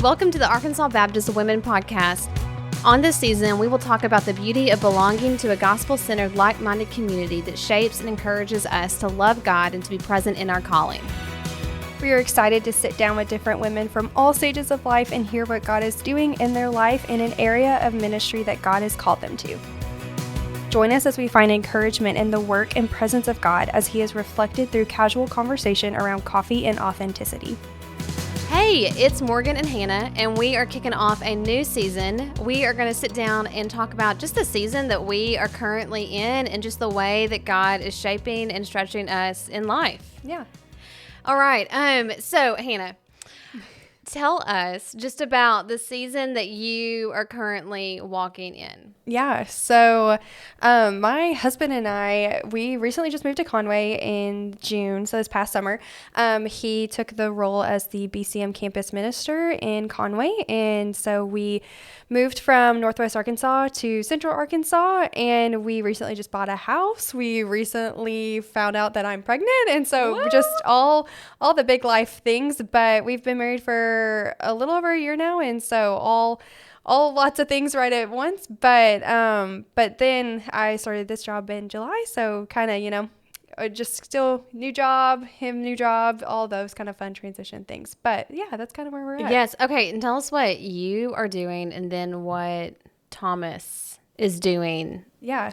Welcome to the Arkansas Baptist Women Podcast. On this season, we will talk about the beauty of belonging to a gospel-centered, like-minded community that shapes and encourages us to love God and to be present in our calling. We are excited to sit down with different women from all stages of life and hear what God is doing in their life in an area of ministry that God has called them to. Join us as we find encouragement in the work and presence of God as He is reflected through casual conversation around coffee and authenticity. Hey, it's Morgan and Hannah, and we are kicking off a new season. We are going to sit down and talk about just the season that we are currently in and just the way that God is shaping and stretching us in life. Yeah. All right. So Hannah, tell us just about the season that you are currently walking in. Yeah. So my husband and I, we recently just moved to Conway in June, so this past summer. He took the role as the BCM campus minister in Conway. And so we moved from Northwest Arkansas to Central Arkansas, and we recently just bought a house. We recently found out that I'm pregnant. And so Woo! Just all the big life things, but we've been married for a little over a year now. And so all lots of things right at once. But then I started this job in July. So kind of, just still new job, all those kind of fun transition things. But yeah, that's kind of where we're at. Yes. Okay. And tell us what you are doing and then what Thomas is doing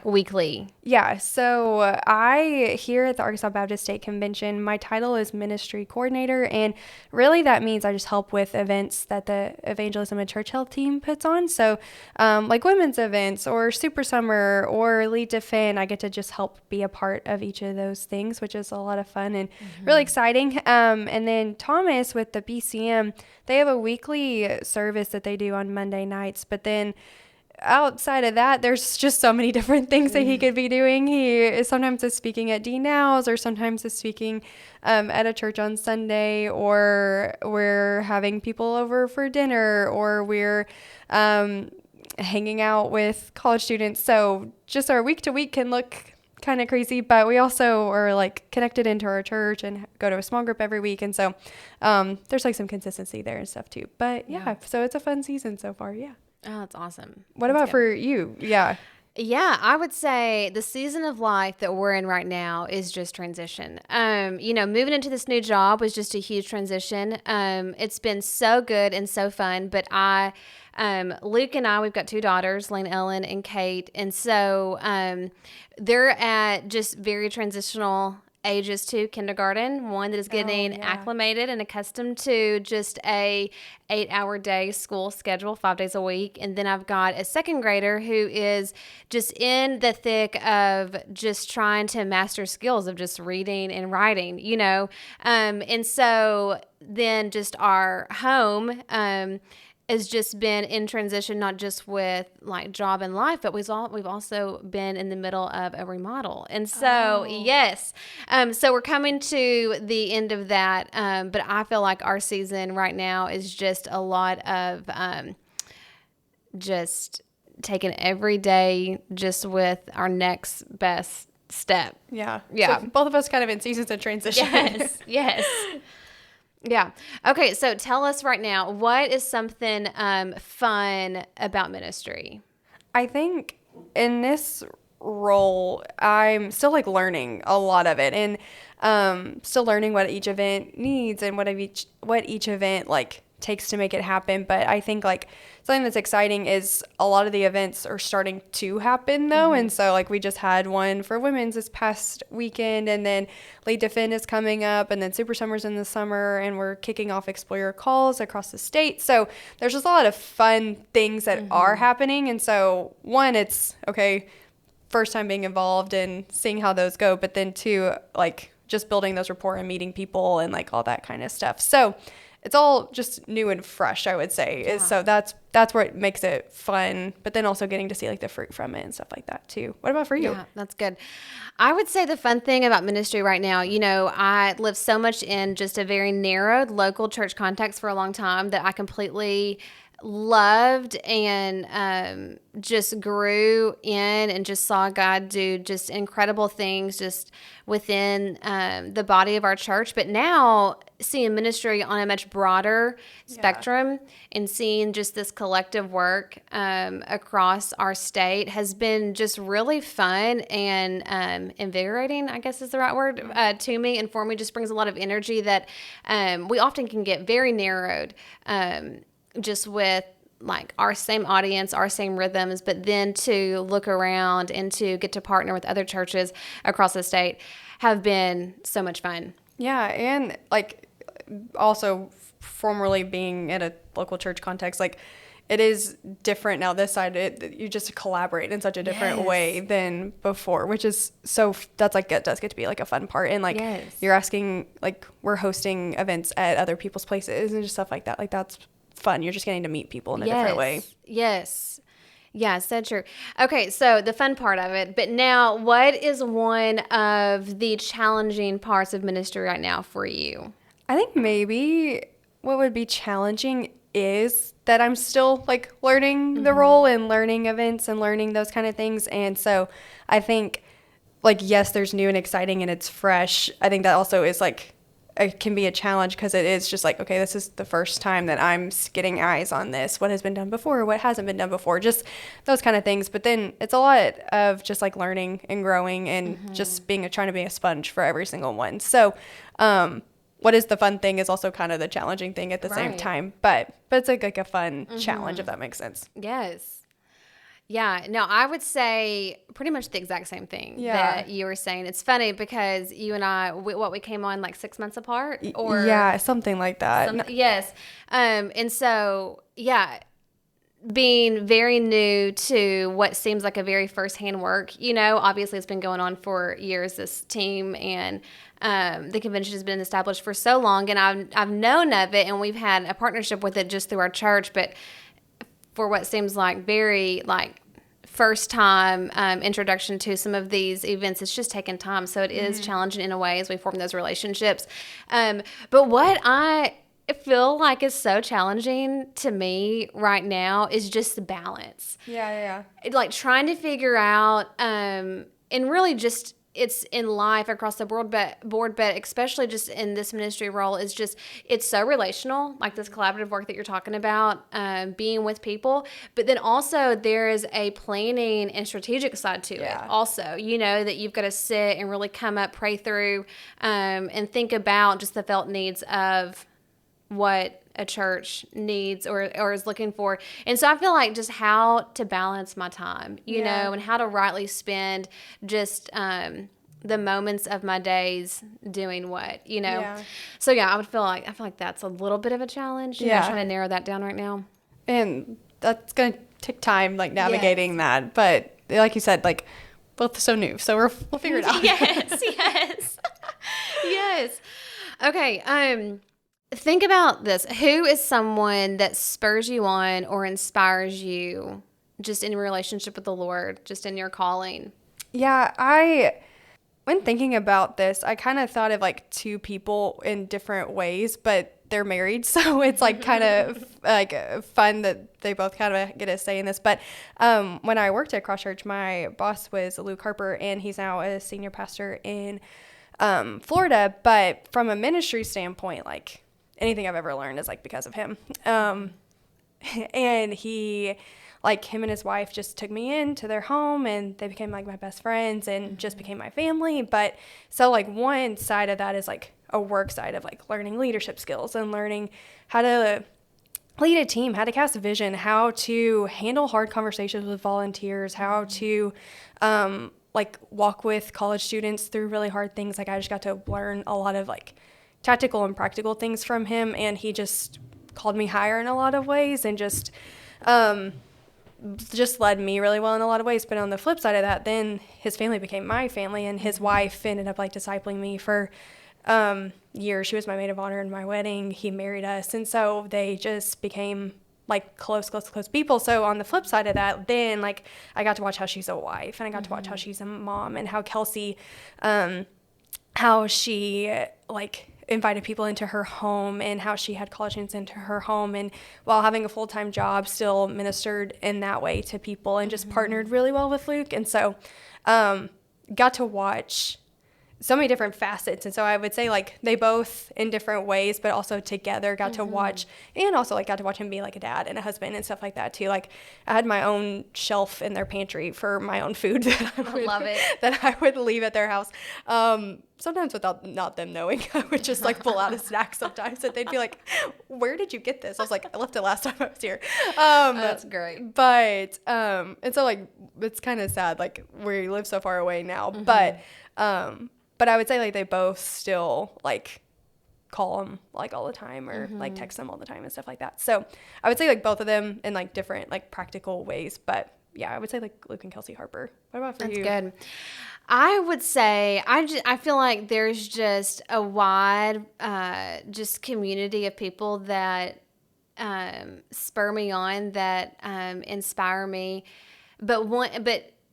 weekly. Yeah. So I, here at the Arkansas Baptist State Convention, my title is Ministry Coordinator. And really that means I just help with events that the Evangelism and Church Health team puts on. So like women's events or Super Summer or Lead to Fin, I get to just help be a part of each of those things, which is a lot of fun and really exciting. And then Thomas with the BCM, they have a weekly service that they do on Monday nights, but then outside of that, there's just so many different things that he could be doing. He sometimes is speaking at D Now's, or sometimes is speaking at a church on Sunday, or we're having people over for dinner, or we're hanging out with college students. So just our week to week can look kind of crazy, but we also are like connected into our church and go to a small group every week. And so there's like some consistency there and stuff too. But yeah, so it's a fun season so far. Yeah. Oh, that's awesome. What about for you? Yeah. Yeah, I would say the season of life that we're in right now is just transition. Moving into this new job was just a huge transition. It's been so good and so fun, but Luke and I, we've got two daughters, Lane Ellen and Kate. And so they're at just very transitional ages to kindergarten, one that is getting acclimated and accustomed to just a 8-hour day school schedule, 5 days a week. And then I've got a second grader who is just in the thick of just trying to master skills of just reading and writing, and so then just our home, has just been in transition, not just with like job and life, but we've also been in the middle of a remodel. And so, yes. So we're coming to the end of that. But I feel like our season right now is just a lot of just taking every day just with our next best step. Yeah. Yeah. So both of us kind of in seasons of transition. Yes. Yes. Yeah. Okay. So tell us right now, what is something fun about ministry? I think in this role, I'm still like learning a lot of it, and still learning what each event needs and what each event like takes to make it happen. But I think like something that's exciting is a lot of the events are starting to happen though. And so like we just had one for women's this past weekend, and then Lead to Fin is coming up, and then Super Summer's in the summer, and we're kicking off Explore Your Calls across the state. So there's just a lot of fun things that are happening. And so one, it's okay, first time being involved and seeing how those go, but then two, like just building those rapport and meeting people and like all that kind of stuff. So it's all just new and fresh, I would say. Yeah. So that's that's where it makes it fun, but then also getting to see like the fruit from it and stuff like that too. What about for you? Yeah, that's good. I would say the fun thing about ministry right now, I lived so much in just a very narrowed local church context for a long time that I completely loved and just grew in and just saw God do just incredible things just within the body of our church. But now seeing ministry on a much broader spectrum and seeing just this collective work across our state has been just really fun and invigorating, I guess is the right word, to me and for me. Just brings a lot of energy that we often can get very narrowed just with like our same audience, our same rhythms, but then to look around and to get to partner with other churches across the state have been so much fun. Yeah, and like also formerly being in a local church context, like it is different now this side. You just collaborate in such a different way than before, which is that's like, it does get to be like a fun part. And like you're asking, like we're hosting events at other people's places and just stuff like that. Like that's fun. You're just getting to meet people in a different way. Yes. Yeah, so true. Okay, so the fun part of it. But now, what is one of the challenging parts of ministry right now for you? I think maybe what would be challenging is that I'm still like learning the role and learning events and learning those kind of things. And so I think like, yes, there's new and exciting and it's fresh. I think that also is like, it can be a challenge because it is just like, okay, this is the first time that I'm getting eyes on this. What has been done before? What hasn't been done before? Just those kind of things. But then it's a lot of just like learning and growing and just trying to be a sponge for every single one. So, what is the fun thing is also kind of the challenging thing at the same time. But it's like a fun challenge, if that makes sense. Yes. Yeah, no, I would say pretty much the exact same thing that you were saying. It's funny because you and I, we came on like 6 months apart? Or yeah, something like that. Yes. And so, being very new to what seems like a very firsthand work, obviously it's been going on for years, this team, and the convention has been established for so long, and I've known of it, and we've had a partnership with it just through our church, but for what seems like very first time introduction to some of these events, it's just taken time. So it is challenging in a way as we form those relationships. But what I feel like is so challenging to me right now is just the balance. Yeah. Like trying to figure out, and really just it's in life across the board, but especially just in this ministry role is just, it's so relational, like this collaborative work that you're talking about, being with people. But then also there is a planning and strategic side to it also, that you've got to sit and really come up, pray through, and think about just the felt needs of what a church needs or is looking for. And so I feel like just how to balance my time, you know, and how to rightly spend just the moments of my days doing what, So I feel like that's a little bit of a challenge. Trying to narrow that down right now. And that's going to take time, like navigating that. But like you said, like both so new, so we'll figure it out. Yes. Okay. Think about this. Who is someone that spurs you on or inspires you just in relationship with the Lord, just in your calling? Yeah, when thinking about this, I kind of thought of like two people in different ways, but they're married. So it's like kind of like fun that they both kind of get a say in this. But when I worked at Cross Church, my boss was Luke Harper, and he's now a senior pastor in Florida. But from a ministry standpoint, like, anything I've ever learned is like because of him. And he, like him and his wife just took me into their home and they became like my best friends and just became my family. But so like one side of that is like a work side of like learning leadership skills and learning how to lead a team, how to cast a vision, how to handle hard conversations with volunteers, how to like walk with college students through really hard things. Like I just got to learn a lot of like tactical and practical things from him, and he just called me higher in a lot of ways and just led me really well in a lot of ways. But on the flip side of that, then his family became my family, and his wife ended up like discipling me for years. She was my maid of honor in my wedding. He married us, and so they just became like close people. So on the flip side of that, then like I got to watch how she's a wife, and I got to watch how she's a mom, and how Kelsey, how she like invited people into her home, and how she had college students into her home, and while having a full-time job still ministered in that way to people, and just partnered really well with Luke. And so got to watch so many different facets. And so I would say like they both in different ways, but also together got to watch, and also like got to watch him be like a dad and a husband and stuff like that too. Like I had my own shelf in their pantry for my own food that I love it. that I would leave at their house. Sometimes without not them knowing. I would just like pull out a snack sometimes, that they'd be like, where did you get this? I was like, I left it last time I was here. That's great. But and so like it's kind of sad, like we live so far away now, but I would say like they both still like call them like all the time, or like text them all the time and stuff like that. So I would say like both of them in like different like practical ways. But yeah, I would say like Luke and Kelsey Harper. What about for you? That's good. I would say I feel like there's just a wide just community of people that spur me on, that inspire me. But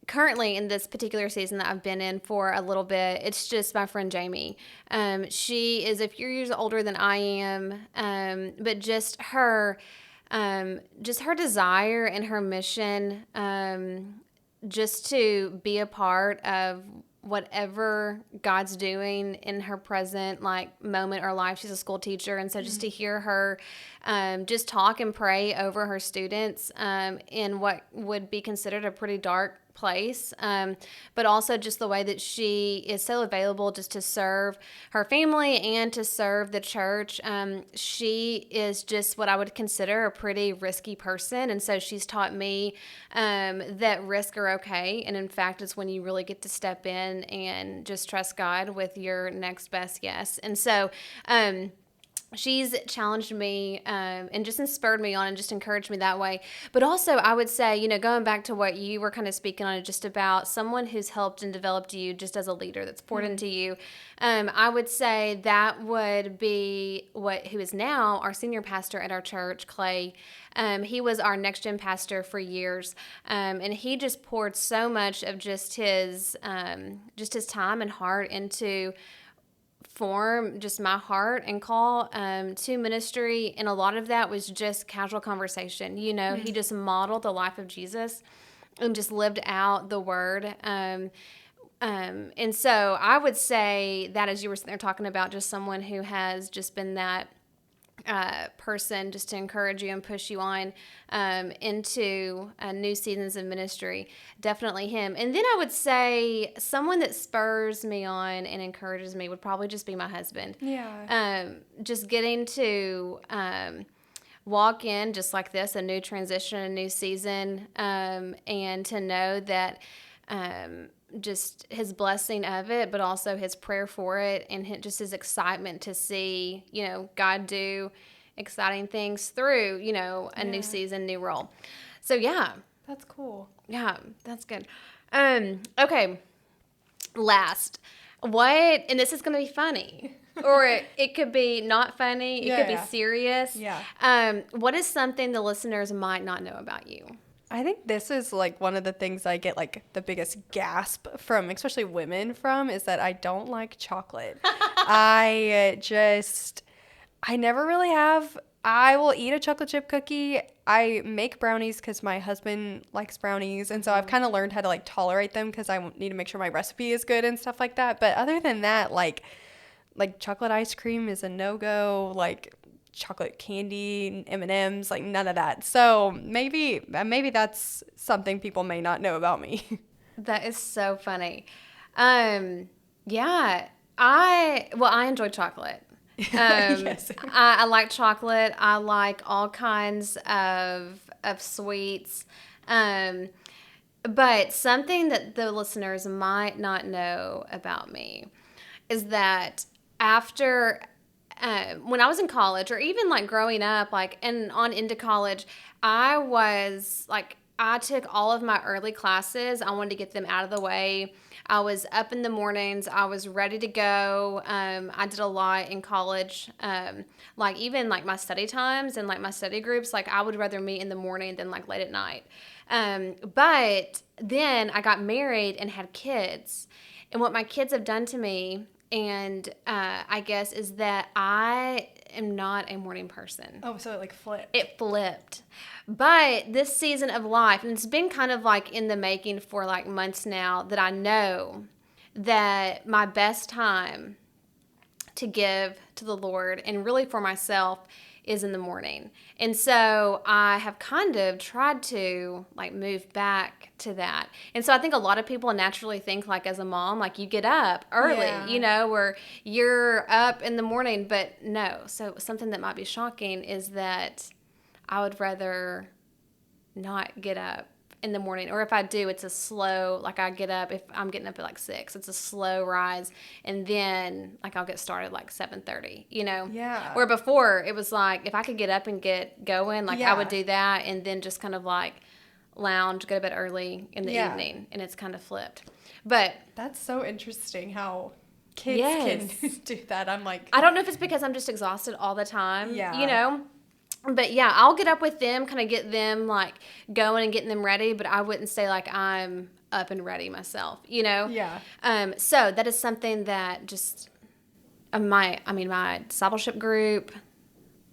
currently in this particular season that I've been in for a little bit, it's just my friend Jamie. She is a few years older than I am, but just her desire and her mission, just to be a part of whatever God's doing in her present like moment or life. She's a school teacher, and so just to hear her just talk and pray over her students in what would be considered a pretty dark place, but also just the way that she is so available just to serve her family and to serve the church. She is just what I would consider a pretty risky person, and so she's taught me that risks are okay, and in fact it's when you really get to step in and just trust God with your next best yes. And so she's challenged me and just spurred me on and just encouraged me that way. But also I would say, going back to what you were kind of speaking on, just about someone who's helped and developed you just as a leader, that's poured into you. I would say that would be who is now our senior pastor at our church, Clay. He was our next gen pastor for years. And he just poured so much of just his time and heart into form just my heart and call to ministry, and a lot of that was just casual conversation. He just modeled the life of Jesus and just lived out the word. And so I would say that, as you were sitting there talking about just someone who has just been that person just to encourage you and push you on into new seasons of ministry, definitely him. And then I would say someone that spurs me on and encourages me would probably just be my husband. Yeah. Just getting to walk in just like this, a new transition, a new season, and to know that just his blessing of it, but also his prayer for it, and just his excitement to see, God do exciting things through, a new season, new role. So yeah. That's cool. Yeah, that's good. Okay. Last, and this is going to be funny, or it could be not funny. It could be serious. Yeah. What is something the listeners might not know about you? I think this is like one of the things I get like the biggest gasp from, especially women from, is that I don't like chocolate. I never really have. I will eat a chocolate chip cookie. I make brownies because my husband likes brownies, and so I've kind of learned how to like tolerate them because I need to make sure my recipe is good and stuff like that. But other than that, like chocolate ice cream is a no-go. Like chocolate candy, M&Ms, like none of that. So maybe that's something people may not know about me. That is so funny. Yeah, I enjoy chocolate. Yes. I like chocolate. I like all kinds of sweets. But something that the listeners might not know about me is that after when I was in college, or even like growing up, like and on into college, I was like I took all of my early classes. I wanted to get them out of the way. I was up in the mornings. I was ready to go. I did a lot in college, like even like my study times and like my study groups. Like I would rather meet in the morning than like late at night. But then I got married and had kids. And what my kids have done to me, and I guess, is that I am not a morning person. Oh, so it like flipped. It flipped. But this season of life, and it's been kind of like in the making for like months now, that I know that my best time to give to the Lord and really for myself is in the morning. And so I have kind of tried to like move back to that. And so I think a lot of people naturally think like as a mom, like you get up early, you know, or you're up in the morning, but no. So something that might be shocking is that I would rather not get up in the morning, or if I do, it's a slow, like I get up, if I'm getting up at like 6, it's a slow rise, and then like I'll get started like 7:30, you know? Yeah. Where before it was like, if I could get up and get going, like I would do that, and then just kind of like lounge, go to bed early in the evening, and it's kind of flipped. But that's so interesting how kids can do that. I'm like, I don't know if it's because I'm just exhausted all the time, yeah, you know? But yeah, I'll get up with them, kind of get them like going and getting them ready, but I wouldn't say like I'm up and ready myself, you know? Yeah. So that is something that just my discipleship group,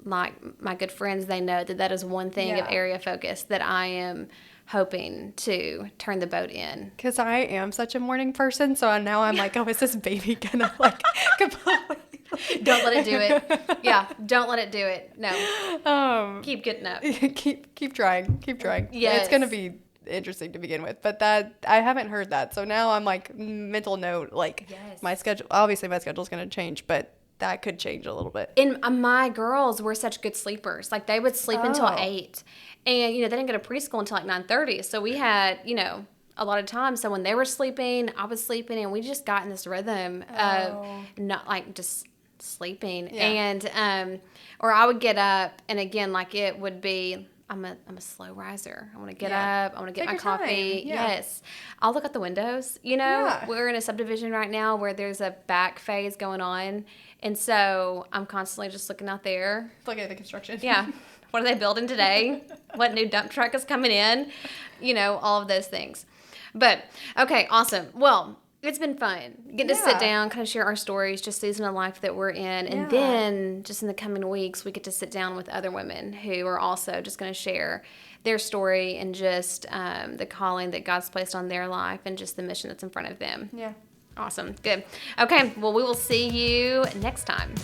like my good friends, they know that is one thing of area of focus that I am hoping to turn the boat in. Because I am such a morning person, so now I'm like, oh, is this baby gonna like completely? Don't let it do it. Yeah, don't let it do it. No. Keep getting up. Keep trying. Yes. It's gonna be interesting to begin with, but that I haven't heard that, so now I'm like mental note, like my schedule. Obviously, my schedule's gonna change, but that could change a little bit. And my girls were such good sleepers. Like they would sleep until 8, and you know they didn't go to preschool until like 9:30. So we had a lot of time. So when they were sleeping, I was sleeping, and we just got in this rhythm of not like just sleeping. And or I would get up, and again, like it would be, I'm a slow riser. I want to get up. I want to get my coffee. Yes. I'll look out the windows. You know, we're in a subdivision right now where there's a back phase going on. And so I'm constantly just looking out there. Looking at the construction. Yeah. What are they building today? What new dump truck is coming in? You know, all of those things. But, okay, awesome. Well, it's been fun. Get to sit down, kind of share our stories, just season of life that we're in. And then just in the coming weeks, we get to sit down with other women who are also just going to share their story and just the calling that God's placed on their life and just the mission that's in front of them. Yeah. Awesome. Good. Okay. Well, we will see you next time.